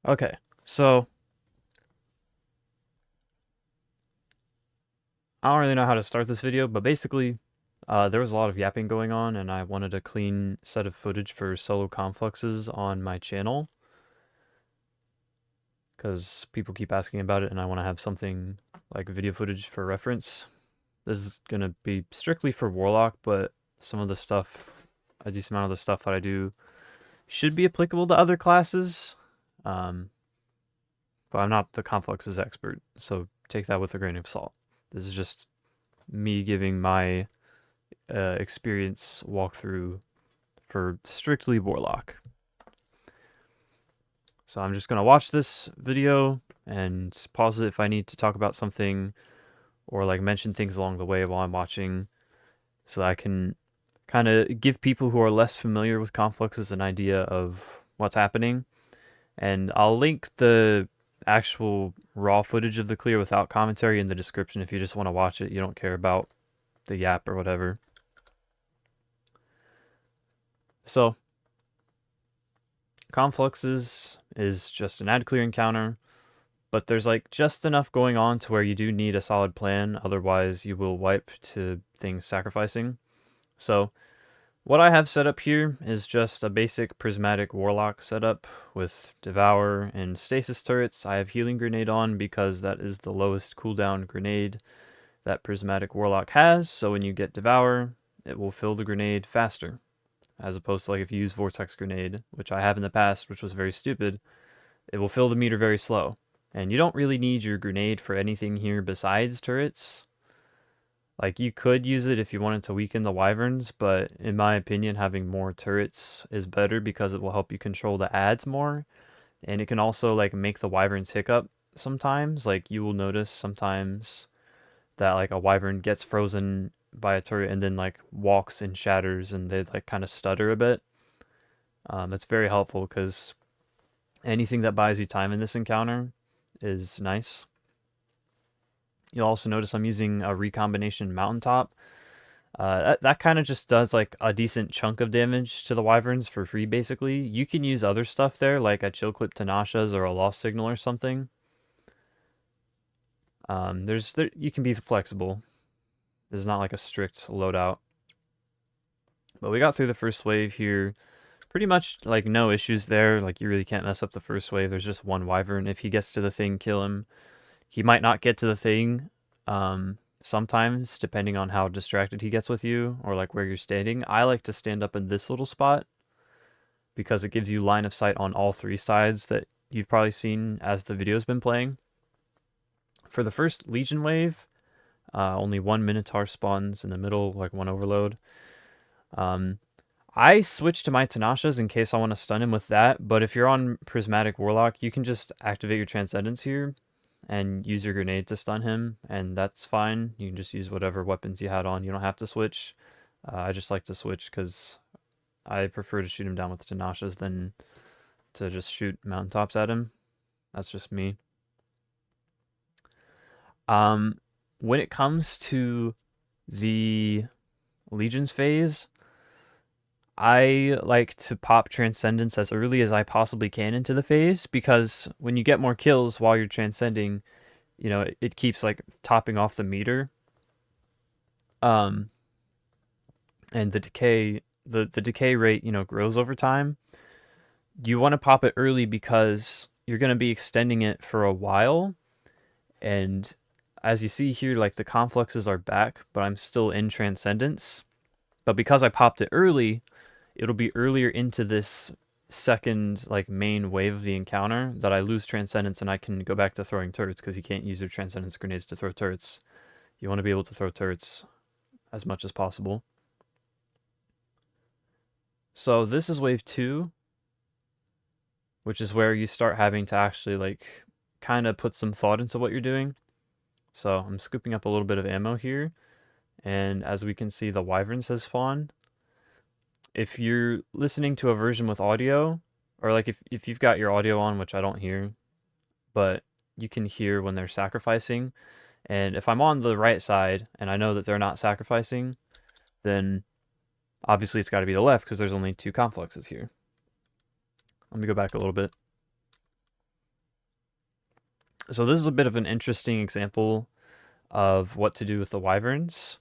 Okay, so I don't really know how to start this video, but basically, there was a lot of yapping going on, and I wanted a clean set of footage for solo confluxes on my channel, because people keep asking about it, and I want to have something like video footage for reference. This is gonna be strictly for Warlock, but some of the stuff, a decent amount of the stuff that I do should be applicable to other classes. Um, but I'm not the confluxes expert, so take that with a grain of salt. This is just me giving my experience walkthrough for strictly Warlock. So I'm just going to watch this video and pause it if I need to talk about something or like mention things along the way while I'm watching so that I can kind of give people who are less familiar with Confluxes an idea of what's happening. And I'll link the actual raw footage of the clear without commentary in the description if you just want to watch it. You don't care about the yap or whatever. So Confluxes is just an ad clear encounter, but there's like just enough going on to where you do need a solid plan, otherwise you will wipe to things sacrificing. So what I have set up here is just a basic prismatic warlock setup with devour and stasis turrets. I have healing grenade on because that is the lowest cooldown grenade that prismatic warlock has, so when you get devour, it will fill the grenade faster, as opposed to like if you use vortex grenade, which I have in the past, which was very stupid. It will fill the meter very slow. And you don't really need your grenade for anything here besides turrets. Like, you could use it if you wanted to weaken the wyverns, but in my opinion, having more turrets is better because it will help you control the ads more. And it can also, like, make the wyverns hiccup sometimes. Like, you will notice sometimes that, like, a wyvern gets frozen by a turret and then, like, walks and shatters and they, like, kind of stutter a bit. That's very helpful because anything that buys you time in this encounter is nice. You'll also notice I'm using a recombination mountaintop. That kind of just does like a decent chunk of damage to the wyverns for free, basically. You can use other stuff there, like a chill clip Tanashas or a lost signal or something. You can be flexible. This is not like a strict loadout. But we got through the first wave here. Pretty much like no issues there. Like you really can't mess up the first wave. There's just one wyvern. If he gets to the thing, kill him. He might not get to the thing sometimes, depending on how distracted he gets with you or like where you're standing. I like to stand up in this little spot because it gives you line of sight on all three sides that you've probably seen as the video's been playing. For the first Legion wave, only one Minotaur spawns in the middle, like one overload. I switch to my Tanashas in case I want to stun him with that, but if you're on Prismatic Warlock, you can just activate your Transcendence here and use your grenade to stun him, and that's fine. You can just use whatever weapons you had on. You don't have to switch. I just like to switch because I prefer to shoot him down with Tanashas than to just shoot mountaintops at him. That's just me. Um, when it comes to the Legions phase, I like to pop Transcendence as early as I possibly can into the phase because when you get more kills while you're transcending, it keeps like topping off the meter. Um, and the decay rate, grows over time. You want to pop it early because you're going to be extending it for a while. And as you see here, like the confluxes are back, but I'm still in Transcendence. But because I popped it early, it'll be earlier into this second like main wave of the encounter that I lose Transcendence and I can go back to throwing turrets because you can't use your Transcendence grenades to throw turrets. You want to be able to throw turrets as much as possible. So this is wave 2, which is where you start having to actually like kind of put some thought into what you're doing. So I'm scooping up a little bit of ammo here, and as we can see, the wyverns has spawned. If you're listening to a version with audio, or like if you've got your audio on, which I don't hear, but you can hear when they're sacrificing. And if I'm on the right side and I know that they're not sacrificing, then obviously it's got to be the left because there's only two confluxes here. Let me go back a little bit. So this is a bit of an interesting example of what to do with the wyverns.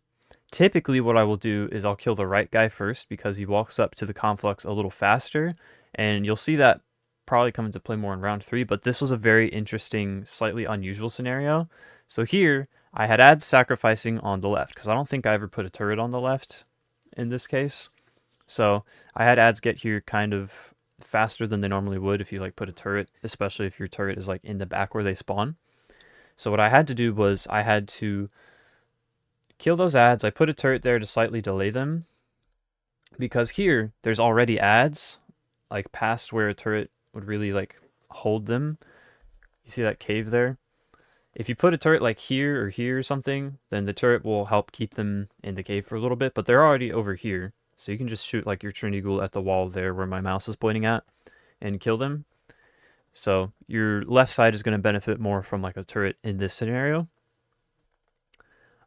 Typically what I will do is I'll kill the right guy first because he walks up to the conflux a little faster, and you'll see that probably come into play more in round 3, but this was a very interesting, slightly unusual scenario. So here, I had ads sacrificing on the left, because I don't think I ever put a turret on the left in this case. So I had ads get here kind of faster than they normally would if you like put a turret, especially if your turret is like in the back where they spawn. So what I had to do was I had to kill those ads. I put a turret there to slightly delay them, because here there's already ads like past where a turret would really like hold them. You see that cave there? If you put a turret like here or here or something, then the turret will help keep them in the cave for a little bit, but they're already over here. So you can just shoot like your Trinity Ghoul at the wall there where my mouse is pointing at and kill them. So your left side is going to benefit more from like a turret in this scenario.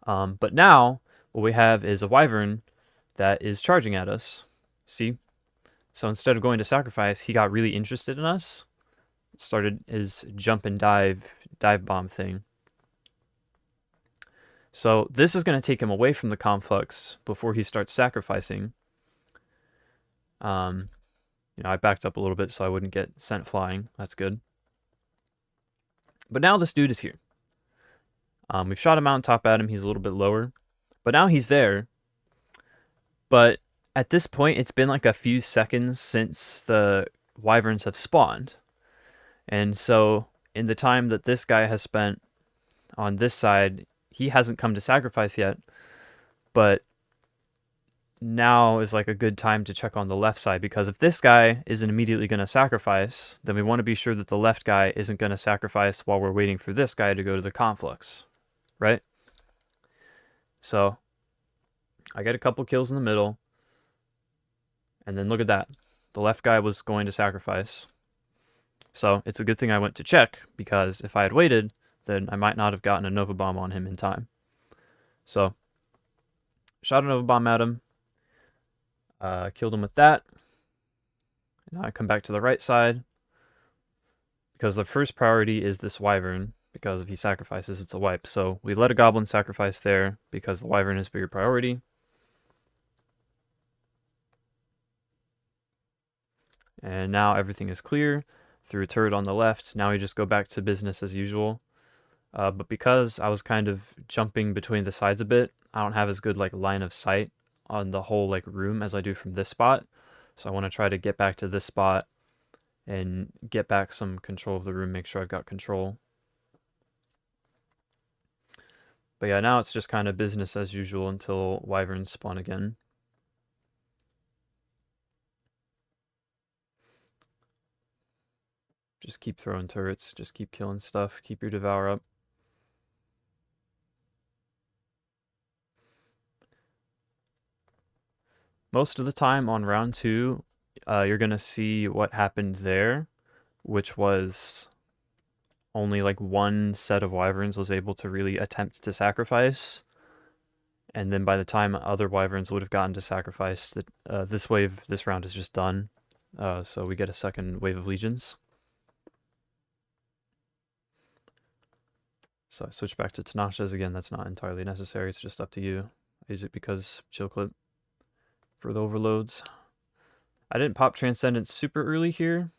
But now what we have is a wyvern that is charging at us. See? So instead of going to sacrifice, he got really interested in us. Started his jump and dive bomb thing. So this is going to take him away from the conflux before he starts sacrificing. I backed up a little bit so I wouldn't get sent flying. That's good. But now this dude is here. We've shot a mountaintop at him. He's a little bit lower. But now he's there. But at this point, it's been like a few seconds since the wyverns have spawned. And so in the time that this guy has spent on this side, he hasn't come to sacrifice yet. But now is like a good time to check on the left side, because if this guy isn't immediately going to sacrifice, then we want to be sure that the left guy isn't going to sacrifice while we're waiting for this guy to go to the conflux, right? So I get a couple kills in the middle, and then look at that. The left guy was going to sacrifice. So it's a good thing I went to check, because if I had waited, then I might not have gotten a Nova Bomb on him in time. So shot a Nova Bomb at him. Killed him with that. Now I come back to the right side, because the first priority is this wyvern, because if he sacrifices, it's a wipe. So we let a goblin sacrifice there because the wyvern is bigger priority. And now everything is clear. Threw a turret on the left. Now we just go back to business as usual. But because I was kind of jumping between the sides a bit, I don't have as good like line of sight on the whole like room as I do from this spot. So I want to try to get back to this spot and get back some control of the room, make sure I've got control. But yeah, now it's just kind of business as usual until wyverns spawn again. Just keep throwing turrets, just keep killing stuff, keep your devour up. Most of the time on round 2, you're going to see what happened there, which was only like one set of wyverns was able to really attempt to sacrifice. And then by the time other wyverns would have gotten to sacrifice, this round is just done. So we get a second wave of legions. So I switch back to Tanashas again. That's not entirely necessary. It's just up to you. I use it because chill clip for the overloads. I didn't pop Transcendence super early here.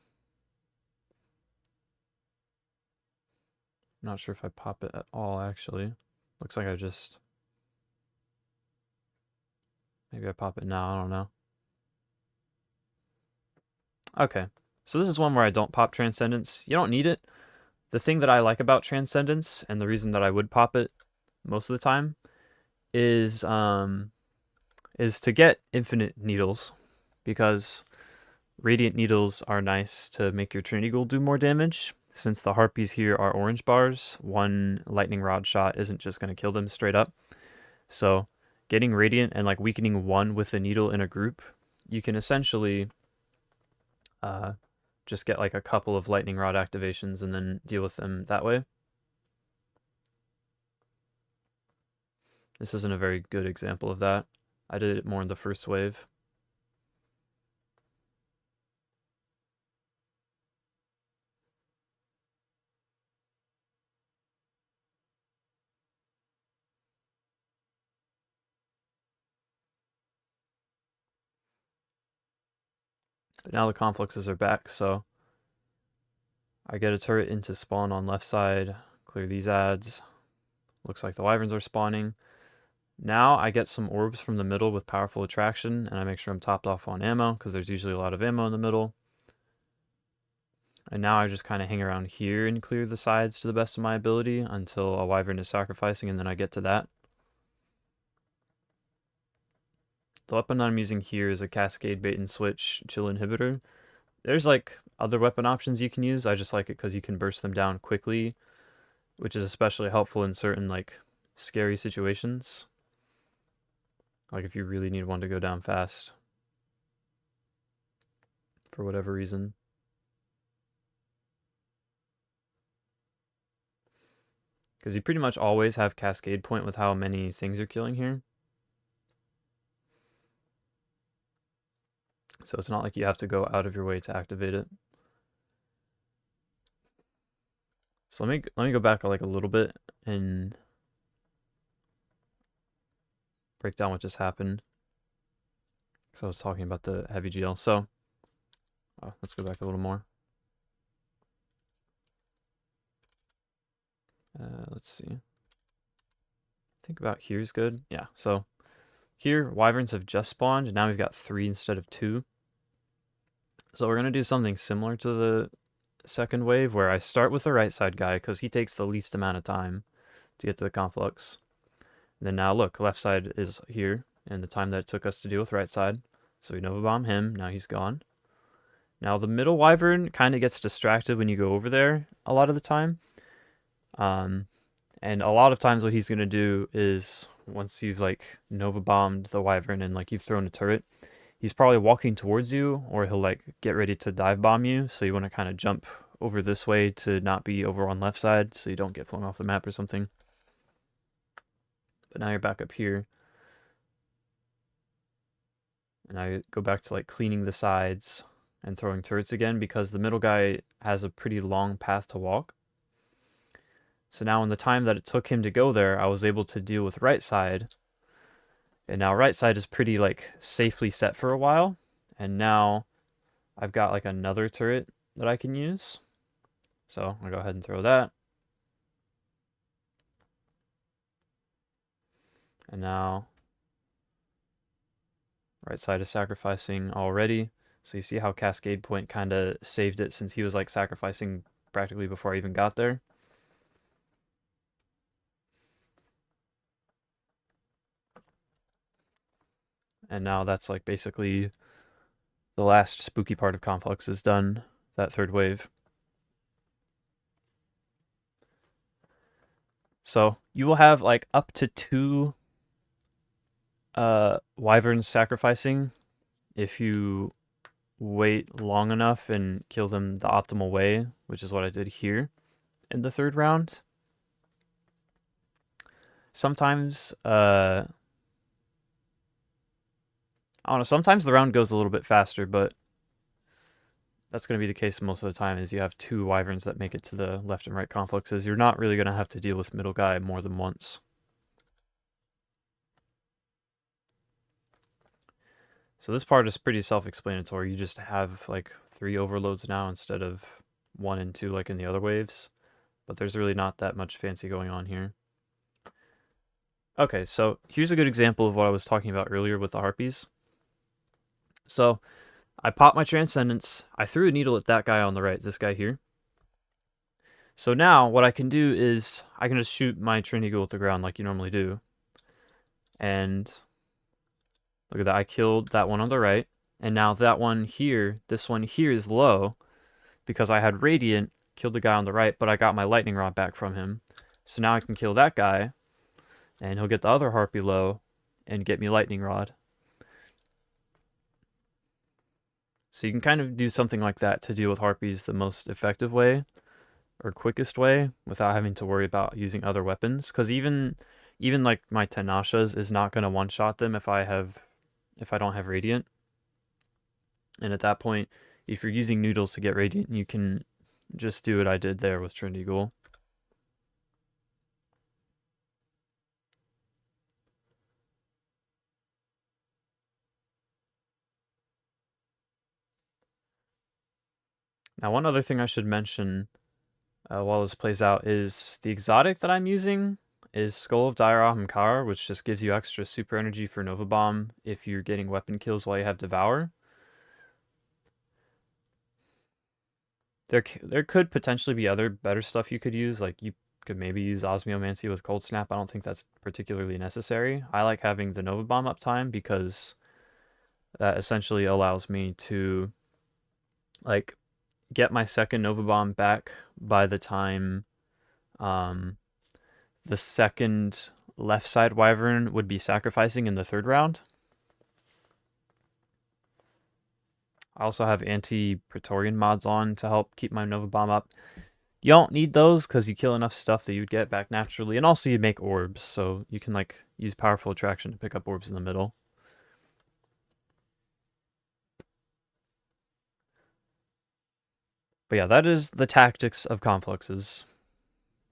I'm not sure if I pop it at all, actually. Looks like I just... Maybe I pop it now, I don't know. Okay, so this is one where I don't pop Transcendence. You don't need it. The thing that I like about Transcendence, and the reason that I would pop it most of the time, is to get infinite needles, because Radiant Needles are nice to make your Trinity Ghoul do more damage. Since the Harpies here are orange bars, one Lightning Rod shot isn't just going to kill them straight up. So getting Radiant and like weakening one with a needle in a group, you can essentially just get like a couple of Lightning Rod activations and then deal with them that way. This isn't a very good example of that. I did it more in the first wave. But now the Confluxes are back, so I get a turret into spawn on left side, clear these ads. Looks like the Wyverns are spawning. Now I get some orbs from the middle with powerful attraction, and I make sure I'm topped off on ammo, because there's usually a lot of ammo in the middle. And now I just kind of hang around here and clear the sides to the best of my ability until a Wyvern is sacrificing, and then I get to that. The weapon I'm using here is a Cascade Bait and Switch Chill Inhibitor. There's like other weapon options you can use. I just like it because you can burst them down quickly, which is especially helpful in certain like scary situations. Like if you really need one to go down fast for whatever reason. Because you pretty much always have Cascade Point with how many things you're killing here. So it's not like you have to go out of your way to activate it. So let me go back like a little bit and break down what just happened. Because I was talking about the heavy GL. So let's go back a little more. Let's see. I think about here's good. Yeah, so here Wyverns have just spawned, and now we've got 3 instead of 2. So we're going to do something similar to the second wave, where I start with the right side guy, because he takes the least amount of time to get to the Conflux. And then now look, left side is here, and the time that it took us to deal with right side. So we Nova Bomb him, now he's gone. Now the middle Wyvern kind of gets distracted when you go over there a lot of the time. And a lot of times what he's going to do is, once you've like Nova Bombed the Wyvern and like you've thrown a turret, he's probably walking towards you, or he'll like get ready to dive bomb you. So you want to kind of jump over this way to not be over on left side so you don't get flung off the map or something. But now you're back up here. And I go back to like cleaning the sides and throwing turrets again, because the middle guy has a pretty long path to walk. So now in the time that it took him to go there, I was able to deal with right side. And now right side is pretty like safely set for a while. And now I've got like another turret that I can use. So I'll go ahead and throw that. And now right side is sacrificing already. So you see how Cascade Point kind of saved it, since he was like sacrificing practically before I even got there. And now that's like basically the last spooky part of Conflux is done, that third wave. So you will have like up to 2 Wyverns sacrificing if you wait long enough and kill them the optimal way, which is what I did here in the third round. Sometimes, I don't know, sometimes the round goes a little bit faster, but that's going to be the case most of the time, is you have 2 Wyverns that make it to the left and right Confluxes. You're not really going to have to deal with middle guy more than once. So this part is pretty self-explanatory. You just have like 3 overloads now instead of 1 and 2 like in the other waves. But there's really not that much fancy going on here. Okay, so here's a good example of what I was talking about earlier with the Harpies. So I popped my Transcendence. I threw a needle at that guy on the right, this guy here. So now what I can do is I can just shoot my Trinity Ghoul at the ground like you normally do. And look at that, I killed that one on the right. And now that one here, this one here is low because I had Radiant, killed the guy on the right, but I got my Lightning Rod back from him. So now I can kill that guy, and he'll get the other Harpy low and get me Lightning Rod. So you can kind of do something like that to deal with Harpies the most effective way or quickest way without having to worry about using other weapons. Because even like my Tenashas is not going to one-shot them if I don't have Radiant. And at that point, if you're using Noodles to get Radiant, you can just do what I did there with Trinity Ghoul. Now, one other thing I should mention while this plays out is the exotic that I'm using is Skull of Dire Ahamkar, which just gives you extra super energy for Nova Bomb if you're getting weapon kills while you have Devour. There could potentially be other better stuff you could use, like you could maybe use Osmiomancy with Cold Snap. I don't think that's particularly necessary. I like having the Nova Bomb uptime because that essentially allows me to like get my second Nova Bomb back by the time um, the second left side Wyvern would be sacrificing in the third round. I also have anti-Praetorian mods on to help keep my Nova Bomb up. You don't need those because you kill enough stuff that you'd get back naturally, and also you make orbs, so you can like use powerful attraction to pick up orbs in the middle. But yeah, that is the tactics of Confluxes.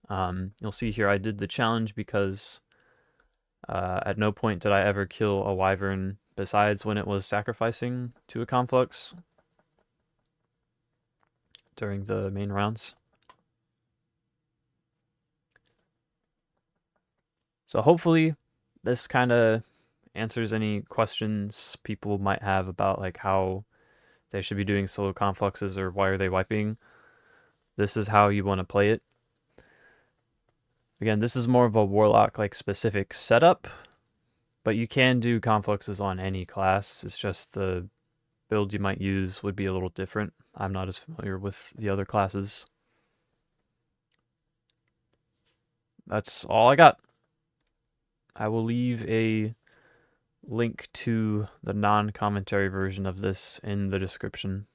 You'll see here I did the challenge because at no point did I ever kill a Wyvern besides when it was sacrificing to a Conflux during the main rounds. So hopefully this kind of answers any questions people might have about like how they should be doing solo confluxes or why are they wiping. This is how you want to play it. Again, this is more of a Warlock like specific setup, but you can do confluxes on any class. It's just the build you might use would be a little different. I'm not as familiar with the other classes. That's all I got. I will leave a link to the non-commentary version of this in the description.